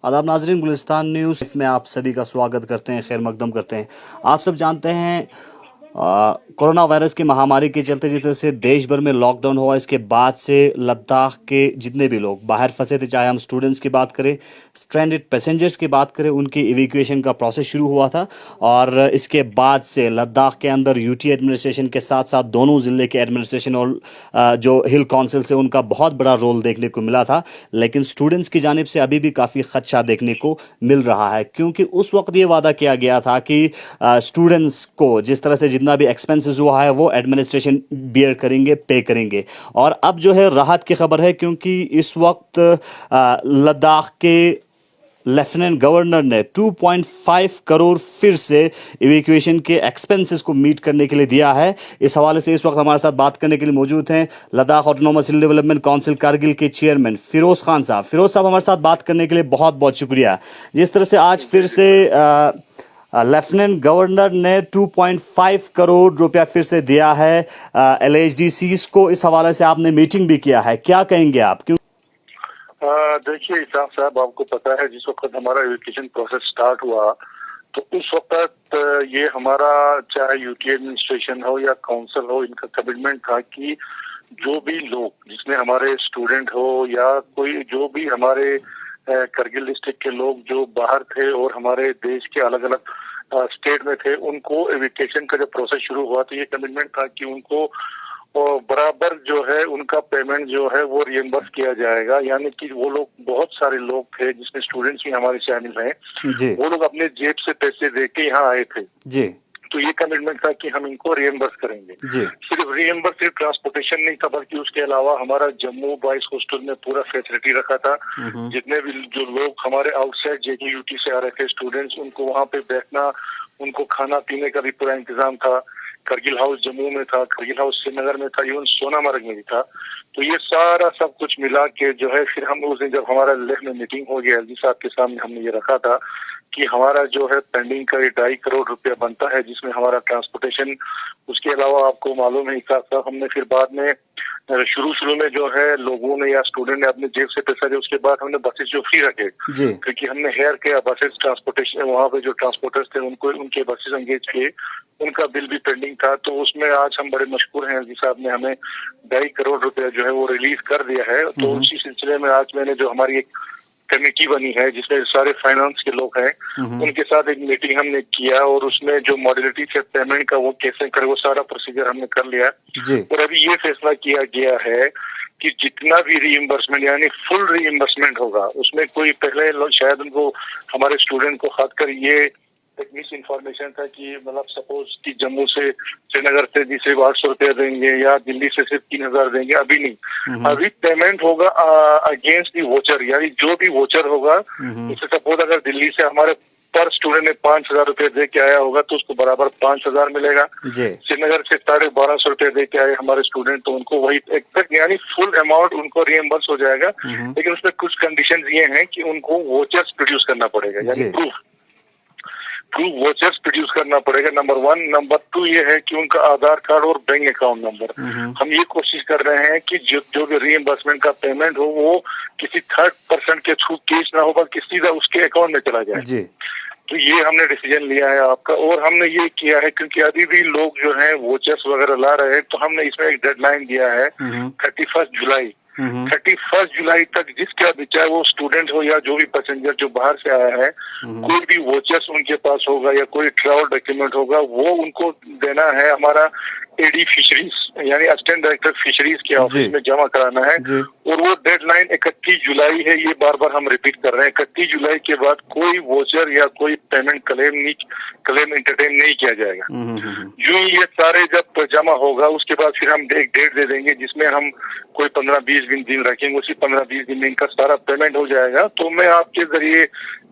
आदाब नाजरीन, गुलिस्तान न्यूज़ में आप सभी का स्वागत करते हैं, खैर मकदम करते हैं। आप सब जानते हैं कोरोना वायरस की महामारी के चलते जिस तरह से देश भर में लॉकडाउन हुआ, इसके बाद से लद्दाख के जितने भी लोग बाहर फंसे थे, चाहे हम स्टूडेंट्स की बात करें, स्ट्रैंडेड पैसेंजर्स की बात करें, उनकी इवैक्यूएशन का प्रोसेस शुरू हुआ था। और इसके बाद से लद्दाख के अंदर यूटी एडमिनिस्ट्रेशन के साथ साथ दोनों ज़िले के एडमिनिस्ट्रेशन और जो हिल काउंसिल से उनका बहुत बड़ा रोल देखने को मिला था। लेकिन स्टूडेंट्स की जानिब से अभी भी काफ़ी खदशा देखने को मिल रहा है, क्योंकि उस वक्त ये वादा किया गया था कि स्टूडेंट्स को जिस तरह से जितना भी एक्सपेंसेस हुआ है वो एडमिनिस्ट्रेशन बियर करेंगे, पे करेंगे। और अब जो है राहत की खबर है, क्योंकि इस वक्त लद्दाख के लेफ्टिनेंट गवर्नर ने 2.5 करोड़ फिर से इवैक्यूएशन के एक्सपेंसेस को मीट करने के लिए दिया है। इस हवाले से इस वक्त हमारे साथ बात करने के लिए मौजूद हैं लद्दाख ऑटोनोमस हिल डेवलपमेंट काउंसिल कारगिल के चेयरमैन फिरोज खान साहब। फिरोज साहब, हमारे साथ बात करने के लिए बहुत बहुत शुक्रिया। जिस तरह से आज फिर से लेफ्टिनेंट गवर्नर ने 2.5 करोड़ रुपया फिर से दिया है LHDCs को, इस हवाले से आपने मीटिंग भी किया है, क्या कहेंगे आप? क्यों देखिए इसाक साहब, आपको पता है जिस वक्त हमारा एजुकेशन प्रोसेस स्टार्ट हुआ तो उस वक्त ये हमारा चाहे यूटी एडमिनिस्ट्रेशन हो या काउंसिल हो, इनका कमिटमेंट था कि जो भी लोग, जिसमें हमारे स्टूडेंट हो या कोई जो भी हमारे करगिल डिस्ट्रिक्ट के लोग जो बाहर थे और हमारे देश के अलग अलग स्टेट में थे, उनको एजुकेशन का जब प्रोसेस शुरू हुआ तो ये कमिटमेंट था कि उनको और बराबर जो है उनका पेमेंट जो है वो रिएम्बर्स किया जाएगा। यानी कि वो लोग, बहुत सारे लोग थे जिसमें स्टूडेंट्स भी हमारे शामिल हैं, वो लोग अपने जेब से पैसे दे के यहाँ आए थे जी। तो ये कमिटमेंट था कि हम इनको रिएम्बर्स करेंगे जी। सिर्फ ट्रांसपोर्टेशन नहीं था, बल्कि उसके अलावा हमारा जम्मू बॉयज हॉस्टल में पूरा फैसिलिटी रखा था। जितने भी जो लोग हमारे आउटसाइड JKUT से आ रहे थे स्टूडेंट्स, उनको वहाँ पे बैठना, उनको खाना पीने का भी पूरा इंतजाम था। करगिल हाउस जम्मू में था, करगिल हाउस श्रीनगर में था, इवन सोनामर्ग में भी था। तो ये सारा सब कुछ मिला के जो है, फिर हम उस दिन जब हमारा लेह में मीटिंग हो गया, LG साहब के सामने हमने ये रखा था कि हमारा जो है पेंडिंग का 2.5 करोड़ रुपया बनता है, जिसमें हमारा ट्रांसपोर्टेशन, उसके अलावा आपको मालूम है साहब, हमने फिर बाद में शुरू में जो है लोगों ने या स्टूडेंट ने अपने जेब से पैसा दिया। उसके बाद हमने बसेस जो फ्री रखे, क्योंकि हमने हेयर किया बसेस ट्रांसपोर्टेशन, वहाँ पे जो ट्रांसपोर्टर्स थे उनको उनके बसेस एंगेज किए, उनका बिल भी पेंडिंग था। तो उसमें आज हम बड़े मशहूर हैं, LG साहब ने हमें 2.5 करोड़ रुपया जो है वो रिलीज कर दिया है। तो उसी सिलसिले में आज मैंने जो हमारी एक कमेटी बनी है जिसमें सारे फाइनेंस के लोग हैं, उनके साथ एक मीटिंग हमने किया और उसमें जो मॉडलिटी से पेमेंट का वो कैसे करे, वो सारा प्रोसीजर हमने कर लिया। और अभी ये फैसला किया गया है कि जितना भी रीइंबर्समेंट यानी फुल रीइंबर्समेंट होगा, उसमें कोई पहले लोग शायद उनको, हमारे स्टूडेंट को खासकर ये एक मिस इन्फॉर्मेशन था कि मतलब सपोज कि जम्मू से श्रीनगर से भी सिर्फ 800 रुपया देंगे या दिल्ली से सिर्फ 3000 देंगे। अभी नहीं, अभी पेमेंट होगा अगेंस्ट दी वोचर, यानी जो भी वोचर होगा, जैसे सपोज अगर दिल्ली से हमारे पर स्टूडेंट ने 5000 रुपया दे के आया होगा तो उसको बराबर 5000 मिलेगा। श्रीनगर से 1250 रुपया दे के आए हमारे स्टूडेंट, तो उनको वही एग्जैक्ट यानी फुल अमाउंट उनको रिएम्बर्स हो जाएगा। लेकिन उसमें कुछ कंडीशन ये हैं कि उनको वोचर्स प्रोड्यूस करना पड़ेगा, यानी प्रूफ वोचर्स प्रोड्यूस करना पड़ेगा, नंबर 1। नंबर 2 ये है कि उनका आधार कार्ड और बैंक अकाउंट नंबर। हम ये कोशिश कर रहे हैं कि जो भी रीइंबर्समेंट का पेमेंट हो वो किसी थर्ड पर्सन के थ्रू केस ना हो, बल्कि सीधा उसके अकाउंट में चला जाए जी। तो ये हमने डिसीजन लिया है आपका, और हमने ये किया है क्योंकि अभी भी लोग जो है वोचर्स वगैरह ला रहे हैं, तो हमने इसमें एक डेडलाइन दिया है 31 जुलाई। 31 जुलाई तक जिसका भी, चाहे वो स्टूडेंट हो या जो भी पैसेंजर जो बाहर से आया है, कोई भी वोचर्स उनके पास होगा या कोई ट्रैवल डॉक्यूमेंट होगा, वो उनको देना है हमारा AD फिशरीज यानी असिस्टेंट डायरेक्टर फिशरीज के ऑफिस में जमा कराना है। और वो डेडलाइन 31 जुलाई है, ये बार बार हम रिपीट कर रहे हैं। 31 जुलाई के बाद कोई वोचर या कोई पेमेंट क्लेम एंटरटेन नहीं किया जाएगा। जो ये सारे जब जमा होगा उसके बाद फिर हम एक डेट दे देंगे जिसमें हम कोई 15-20 दिन रखेंगे, उसी 15-20 दिन में इनका सारा पेमेंट हो जाएगा। तो मैं आपके जरिए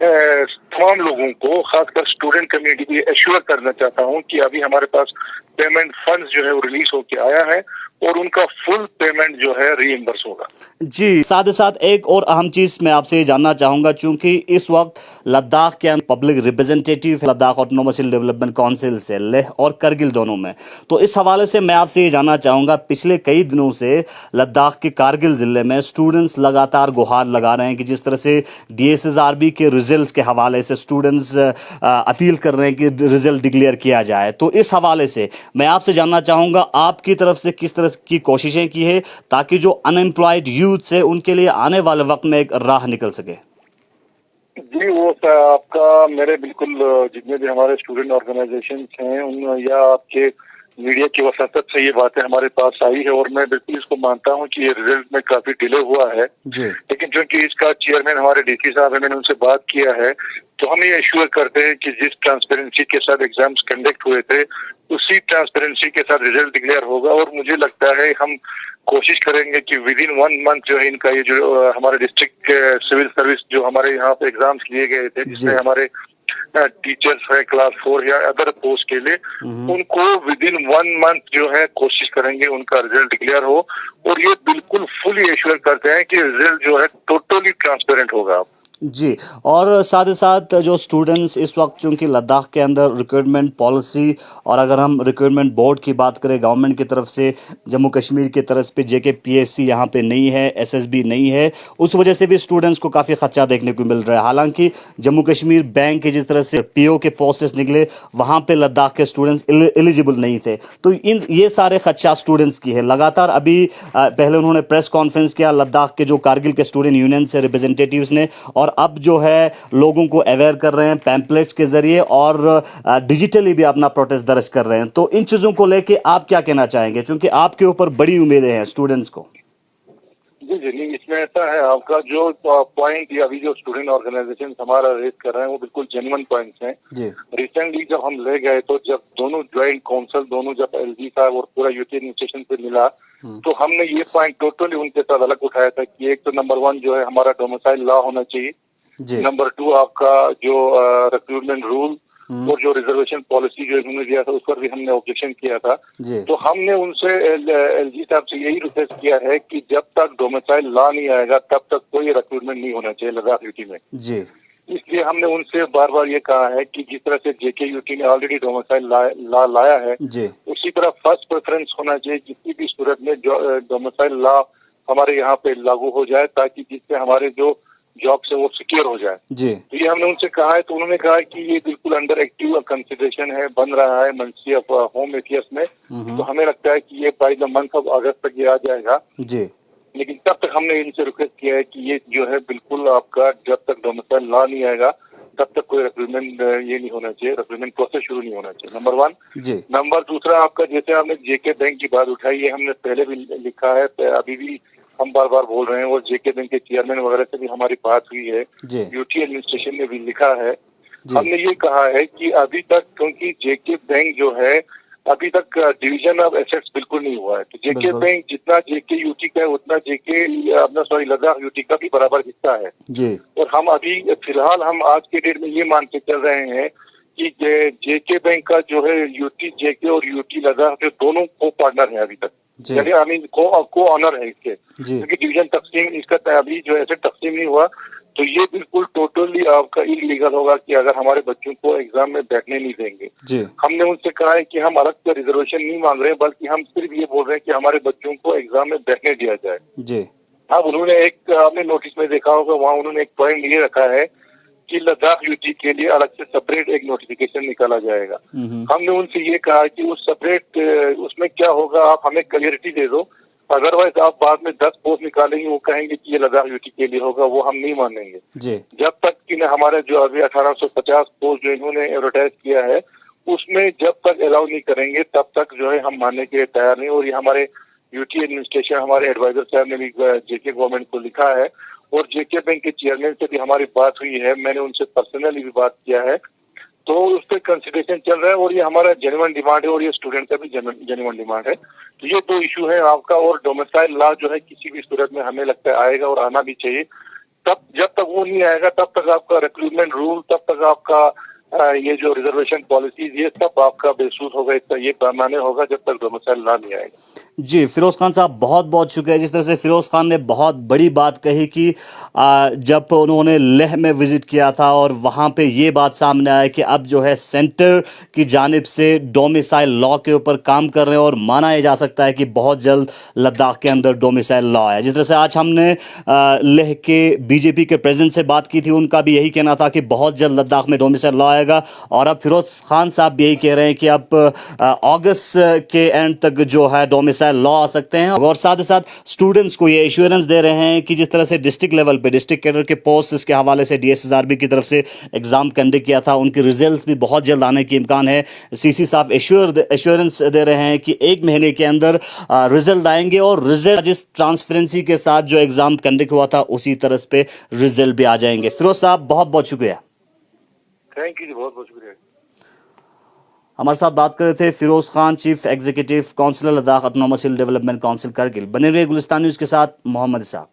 तमाम लोगों को, खासकर स्टूडेंट कम्युनिटी को एश्योर करना चाहता हूं कि अभी हमारे पास पेमेंट फंड्स जो है वो रिलीज होके आया है और उनका फुल पेमेंट जो है रीइंबर्स होगा। जी, साथ ही साथ एक और अहम चीज़ मैं आपसे ये जानना चाहूँगा, चूँकि इस वक्त लद्दाख के पब्लिक रिप्रेजेंटेटिव लद्दाख ऑटोनोमस हिल डेवलपमेंट काउंसिल से लेह और करगिल दोनों में, तो इस हवाले से मैं आपसे ये जानना चाहूँगा, पिछले कई दिनों से लद्दाख के कारगिल ज़िले में स्टूडेंट्स लगातार गुहार लगा रहे हैं कि जिस तरह से DSSRB के रिजल्ट्स के हवाले से स्टूडेंट्स अपील कर रहे हैं कि रिजल्ट डिक्लेयर किया जाए। तो इस हवाले से मैं आपसे जानना चाहूँगा, आपकी तरफ से किस तरह की कोशिशें की है ताकि जो अनएम्प्लॉयड यूथ से उनके लिए आने वाले वक्त में एक राह निकल सके। जी, वो आपका मेरे बिल्कुल जितने भी हमारे स्टूडेंट ऑर्गेनाइजेशंस हैं उन या आपके मीडिया की वसातत से ये बातें हमारे पास आई है और मैं बिल्कुल इसको मानता हूँ कि ये रिजल्ट में काफी डिले हुआ है। लेकिन क्योंकि इसका चेयरमैन हमारे DC साहब है, मैंने उनसे बात किया है, तो हम ये एश्योर करते हैं कि जिस ट्रांसपेरेंसी के साथ एग्जाम्स कंडक्ट हुए थे उसी ट्रांसपेरेंसी के साथ रिजल्ट डिक्लेयर होगा। और मुझे लगता है हम कोशिश करेंगे कि विद इन 1 मंथ जो है इनका ये जो हमारे डिस्ट्रिक्ट सिविल सर्विस जो हमारे यहाँ पे एग्जाम्स लिए गए थे, जिसमें हमारे टीचर्स है क्लास 4 या अदर पोस्ट के लिए, उनको विद इन 1 मंथ जो है कोशिश करेंगे उनका रिजल्ट डिक्लेयर हो। और ये बिल्कुल फुली एश्योर करते हैं कि रिजल्ट जो है टोटली ट्रांसपेरेंट होगा। जी, और साथ ही साथ जो स्टूडेंट्स इस वक्त चूँकि लद्दाख के अंदर रिक्रूटमेंट पॉलिसी, और अगर हम रिक्रूटमेंट बोर्ड की बात करें गवर्नमेंट की तरफ से, जम्मू कश्मीर की तरफ पे JKPSC यहाँ पे नहीं है, SSB नहीं है, उस वजह से भी स्टूडेंट्स को काफ़ी खर्चा देखने को मिल रहा है। हालांकि जम्मू कश्मीर बैंक के जिस तरह से PO के पोस्टेस निकले, वहाँ पे लद्दाख के स्टूडेंट्स एलिजिबल नहीं थे। तो ये सारे खर्चा स्टूडेंट्स की है। लगातार अभी पहले उन्होंने प्रेस कॉन्फ्रेंस किया लद्दाख के जो कारगिल के स्टूडेंट यूनियन से रिप्रेजेंटेटिव्स ने, और अब जो है लोगों को अवेयर कर रहे हैं पैम्पलेट्स के जरिए और डिजिटली भी अपना प्रोटेस्ट दर्ज कर रहे हैं। तो इन चीज़ों को लेके आप क्या कहना चाहेंगे, क्योंकि आपके ऊपर बड़ी उम्मीदें हैं स्टूडेंट्स को। जी जी नहीं, इसमें ऐसा है, आपका जो पॉइंट या अभी जो स्टूडेंट ऑर्गेनाइजेशन हमारा रेज कर रहे हैं वो बिल्कुल जेन्युइन पॉइंट्स हैं। रिसेंटली जब हम ले गए तो जब दोनों ज्वाइंट काउंसिल दोनों जब LG साहब और पूरा यूटी एडमिनिस्ट्रेशन पे मिला, तो हमने ये पॉइंट टोटली उनके साथ अलग उठाया था कि एक तो नंबर 1 जो है हमारा डोमिसाइल लॉ होना चाहिए, नंबर 2 आपका जो रिक्रूटमेंट रूल और जो रिजर्वेशन पॉलिसी जो इन्होंने दिया था उस पर भी हमने ऑब्जेक्शन किया था। तो हमने उनसे LG साहब से यही रिक्वेस्ट किया है कि जब तक डोमिसाइल लॉ नहीं आएगा तब तक कोई रिक्रूटमेंट नहीं होना चाहिए लद्दाख यूटी में। इसलिए हमने उनसे बार बार ये कहा है कि जिस तरह से JKUT ने ऑलरेडी डोमिसाइल लॉ लाया है, उसी तरह फर्स्ट प्रेफरेंस होना चाहिए किसी भी सूरत में डोमिसाइल लॉ हमारे यहाँ पे लागू हो जाए, ताकि जिससे हमारे जो जॉब से वो सिक्योर हो जाए। तो ये हमने उनसे कहा है, तो उन्होंने कहा कि ये बिल्कुल अंडर एक्टिव कंसिडरेशन है, बन रहा है मिनिस्ट्री ऑफ होम अफेयर्स में। तो हमें लगता है कि ये बाय द मंथ ऑफ अगस्त तक ये आ जाएगा। लेकिन तब तक हमने इनसे रिक्वेस्ट किया है कि ये जो है बिल्कुल आपका जब तक डोमिसाइल लॉ नहीं आएगा तब तक कोई रिक्रूटमेंट ये नहीं होना चाहिए, रिक्रूटमेंट प्रोसेस शुरू नहीं होना चाहिए, नंबर 1। नंबर दूसरा आपका जैसे आपने JK बैंक की बात उठाई, ये हमने पहले भी लिखा है, अभी भी हम बार बार बोल रहे हैं, और JK बैंक के चेयरमैन वगैरह से भी हमारी बात हुई है, यूटी एडमिनिस्ट्रेशन ने भी लिखा है। हमने ये कहा है कि अभी तक क्योंकि JK बैंक जो है अभी तक डिवीजन ऑफ एसेट्स बिल्कुल नहीं हुआ है, तो JK बैंक जितना JKUT का है उतना लद्दाख यूटी का भी बराबर हिस्सा है। और हम अभी फिलहाल हम आज के डेट में ये मान के चल रहे हैं कि JK बैंक का जो है यूटी JK और यूटी लद्दाख जो दोनों को पार्टनर है अभी तक, यानी आई मीन को ऑनर है इसके, क्योंकि डिवीजन तकसीम इसका अभी जो ऐसे तकसीम नहीं हुआ, तो ये बिल्कुल टोटली आपका इलीगल होगा कि अगर हमारे बच्चों को एग्जाम में बैठने नहीं देंगे। हमने उनसे कहा है कि हम अलग से रिजर्वेशन नहीं मांग रहे, बल्कि हम सिर्फ ये बोल रहे हैं कि हमारे बच्चों को एग्जाम में बैठने दिया जाए। अब उन्होंने एक आपने नोटिस में देखा होगा, वहाँ उन्होंने एक पॉइंट ये रखा है कि लद्दाख यूटी के लिए अलग से सेपरेट एक नोटिफिकेशन निकाला जाएगा। हमने उनसे ये कहा कि उस सेपरेट उसमें क्या होगा, आप हमें क्लियरिटी दे दो, अदरवाइज आप बाद में 10 पोस्ट निकालेंगे, वो कहेंगे कि ये लद्दाख यूटी के लिए होगा, वो हम नहीं मानेंगे। जब तक कि हमारे जो अभी 1850 पोस्ट जो इन्होंने एडवर्टाइज किया है उसमें जब तक अलाउ नहीं करेंगे तब तक जो है हम मानने के लिए तैयार नहीं। और ये हमारे यूटी एडमिनिस्ट्रेशन हमारे एडवाइजर साहब ने भी JK गवर्नमेंट को लिखा है, और JK बैंक के चेयरमैन से भी हमारी बात हुई है, मैंने उनसे पर्सनली भी बात किया है, तो उस पर कंसिडरेशन चल रहा है, और ये हमारा जेन्युइन डिमांड है और ये स्टूडेंट का भी जेन्युइन डिमांड है। तो ये 2 इशू है आपका, और डोमिसाइल लॉ जो है किसी भी सूरत में हमें लगता है आएगा और आना भी चाहिए। तब जब तक वो नहीं आएगा तब तक आपका रिक्रूटमेंट रूल, तब तक आपका ये जो रिजर्वेशन पॉलिसीज, ये सब आपका बेसूस होगा, इसका ये पैमाने होगा जब तक डोमिसाइल लॉ नहीं आएगा। जी, फिरोज खान साहब बहुत बहुत शुक्रिया। जिस तरह से फिरोज खान ने बहुत बड़ी बात कही कि जब उन्होंने लेह में विजिट किया था और वहाँ पे ये बात सामने आया कि अब जो है सेंटर की जानिब से डोमिसाइल लॉ के ऊपर काम कर रहे हैं और माना यह जा सकता है कि बहुत जल्द लद्दाख के अंदर डोमिसाइल लॉ आया। जिस तरह से आज हमने लेह के बीजेपी के प्रेसिडेंट से बात की थी, उनका भी यही कहना था कि बहुत जल्द लद्दाख में डोमिसाइल लॉ आएगा और अब फिरोज खान साहब भी यही कह रहे हैं कि अब अगस्त के एंड तक जो है डोमिसाइल लॉ आ सकते हैं। और साथ ही साथ स्टूडेंट्स को ये एश्योरेंस दे रहे हैं कि जिस तरह से डिस्ट्रिक्ट लेवल पे डिस्ट्रिक्ट कैडर के पोस्ट के हवाले से डीएसएसआरबी की तरफ से एग्जाम कंडक्ट किया था, उनके रिजल्ट्स भी बहुत जल्द आने की इम्कान है। सीसी साहब एश्योरेंस दे रहे हैं कि 1 महीने के अंदर रिजल्ट आएंगे और रिजल्ट जिस ट्रांसपेरेंसी के साथ जो एग्जाम कंडक्ट हुआ था उसी तरह पे रिजल्ट भी आ जाएंगे। फिरोज साहब बहुत बहुत शुक्रिया। थैंक यू जी, बहुत बहुत शुक्रिया। हमारे साथ बात कर रहे थे Firoz Khan, chief executive councillor Ladakh autonomous hill development council Kargil. बने रहिए गुलिस्तान न्यूज़ के साथ। मोहम्मद इसाक।